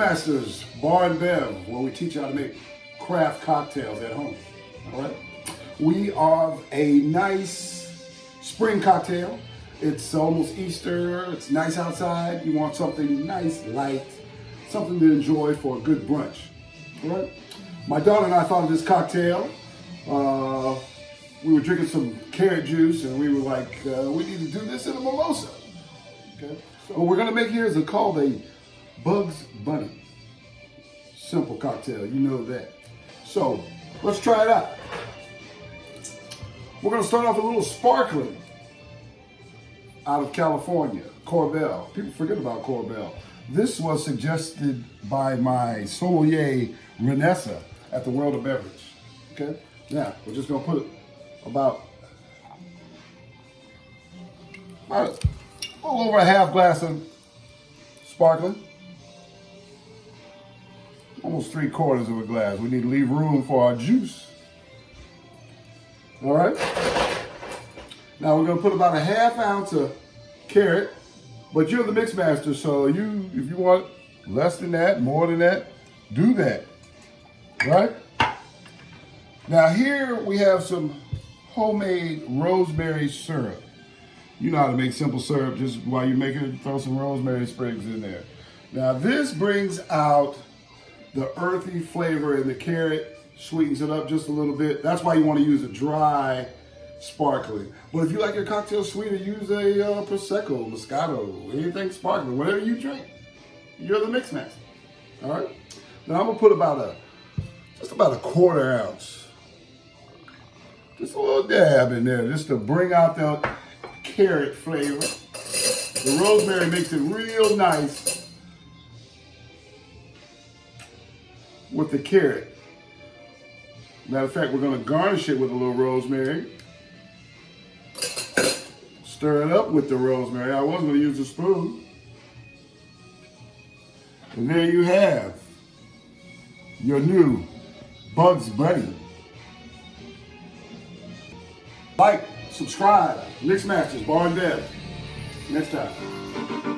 MixMasters Bar and Bev, where we teach you how to make craft cocktails at home. All right. We have a nice spring cocktail. It's almost Easter. It's nice outside. You want something nice, light, something to enjoy for a good brunch. All right. My daughter and I thought of this cocktail. We were drinking some carrot juice, and we were like, we need to do this in a mimosa. Okay. So what we're gonna make here is called a Bunny Simple cocktail. You know that. So let's try it out. We're gonna start off with a little sparkling out of California, Corbel. People forget about Corbel. This was suggested by my sommelier, Renessa, at the World of Beverage. Okay. Now we're just gonna put about a little over a half glass of sparkling. Almost 3/4 of a glass. We need to leave room for our juice. All right. Now we're gonna put about a half ounce of carrot, but you're the mix master, so if you want less than that, more than that, do that. Right? Now here we have some homemade rosemary syrup. You know how to make simple syrup. Just while you're making it, throw some rosemary sprigs in there. Now this brings out the earthy flavor in the carrot, sweetens it up just a little bit. That's why you want to use a dry sparkling. But if you like your cocktail sweeter, use a Prosecco, Moscato, anything sparkling, whatever you drink. You're the mix master. All right. Now I'm gonna put just about a 1/4 ounce, just a little dab in there, just to bring out that carrot flavor. The rosemary makes it real nice with the carrot. Matter of fact, we're gonna garnish it with a little rosemary. Stir it up with the rosemary. I was gonna use a spoon. And there you have your new Bugs Bunny. Like, subscribe, MixMasters Bar and Bev. Next time.